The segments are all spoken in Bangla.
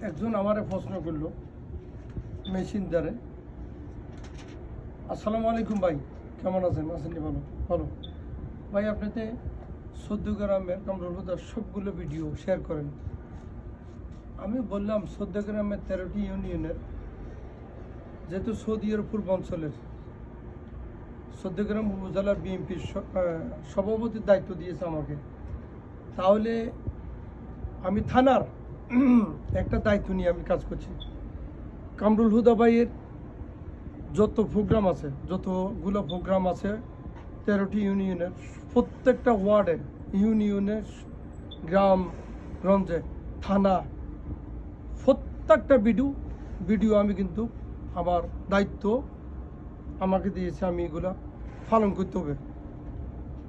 একজন আমারে প্রশ্ন করলো মেশিন দ্বারে, আসসালামু আলাইকুম ভাই, কেমন আছেন? ভালো ভালো ভাই। আপনাতে 14 গ্রামের কামরুল হুদার সবগুলো ভিডিও শেয়ার করেন। আমি বললাম 14 গ্রামের 13টি ইউনিয়নের, যেহেতু সৌদির পূর্বাঞ্চলের 14 গ্রাম উপজেলা বিএনপির সভাপতির দায়িত্ব দিয়েছে আমাকে, তাহলে আমি থানার একটা দায়িত্ব নিয়ে আমি কাজ করছি। কামরুল হুদা ভাইয়ের যতগুলো প্রোগ্রাম আছে 13টি ইউনিয়নের, প্রত্যেকটা ওয়ার্ডে, ইউনিয়নের, গ্রামগঞ্জে, থানা, প্রত্যেকটা ভিডিও আমি কিন্তু আমার দায়িত্ব আমাকে দিয়েছে, আমি এগুলা পালন করতে হবে।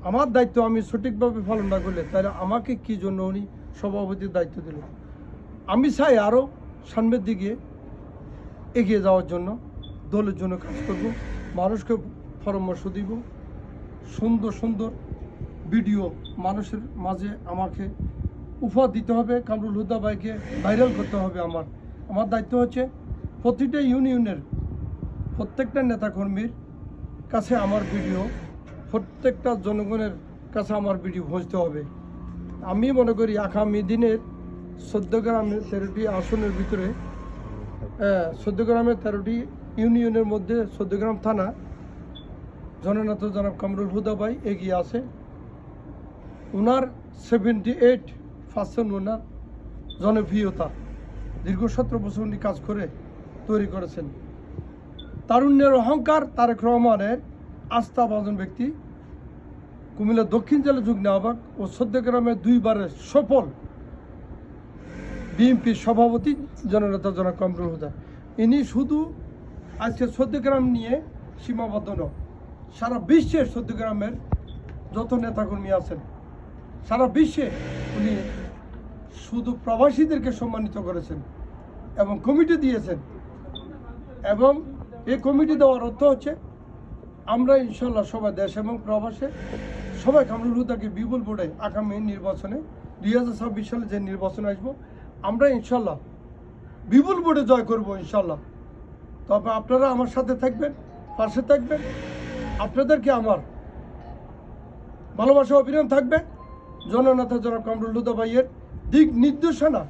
আমার দায়িত্ব আমি সঠিকভাবে পালন না করলে তাহলে আমাকে কি জন্য উনি সভাপতির দায়িত্ব দিল? আমি চাই আরও সামনের দিকে এগিয়ে যাওয়ার জন্য, দলের জন্য কাজ করব, মানুষকে পরামর্শ দিব, সুন্দর সুন্দর ভিডিও মানুষের মাঝে আমাকে উপহার দিতে হবে। কামরুল হুদা ভাইকে ভাইরাল করতে হবে। আমার দায়িত্ব হচ্ছে প্রতিটা ইউনিয়নের প্রত্যেকটা নেতাকর্মীর কাছে আমার ভিডিও, প্রত্যেকটা জনগণের কাছে আমার ভিডিও পৌঁছতে হবে। আমি মনে করি আগামী দিনের 14 গ্রামের 13টি আসনের ভিতরে 14 গ্রামের 13টি ইউনিয়নের মধ্যে 14 গ্রাম থানা জননেতা জনাব কামরুল হুদা ভাই এগিয়ে আছে। ওনার 78% ওনার জনপ্রিয়তা, দীর্ঘ 17 বছর উনি কাজ করে তৈরি করেছেন। তারুণ্যের অহংকার তারেক রহমানের আস্থাভাজন ব্যক্তি, কুমিল্লা দক্ষিণ জেলা যুগ্ম আহ্বায়ক ও 14 গ্রামের 2 বারের সফল বিএনপির সভাপতি জননেতা জনাব কামরুল হুদা। ইনি শুধু আজকে 14 গ্রাম নিয়ে সীমাবদ্ধ নয়, সারা বিশ্বের 14 গ্রামের যত নেতাকর্মী আছেন সারা বিশ্বে উনি শুধু প্রবাসীদেরকে সম্মানিত করেছেন এবং কমিটি দিয়েছেন। এবং এই কমিটি দেওয়ার অর্থ হচ্ছে আমরা ইনশাল্লাহ সবাই দেশ এবং প্রবাসে সবাই কামরুল হুদাকে বিপুল ভোটে আগামী নির্বাচনে 2026 সালে যে নির্বাচন আসবো, আমরা ইনশাল্লাহ বিপুল ভোটে জয় করব ইনশাল্লাহ। তবে আপনারা আমার সাথে থাকবেন, পাশে থাকবেন। আপনাদেরকে আমার ভালোবাসা অভিনন্দন থাকবে। জননেতা জনাব কামরুল হুদা ভাইয়ের দিক নির্দেশনা,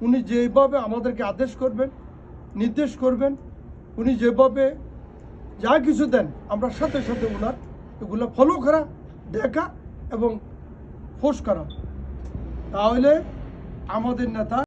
উনি যেভাবে আমাদেরকে আদেশ করবেন, নির্দেশ করবেন, উনি যেভাবে যা কিছু দেন আমরা সাথে সাথে ওনার এগুলো ফলো করা, দেখা এবং পোস্ট করা, তাহলে আমাদের নেতা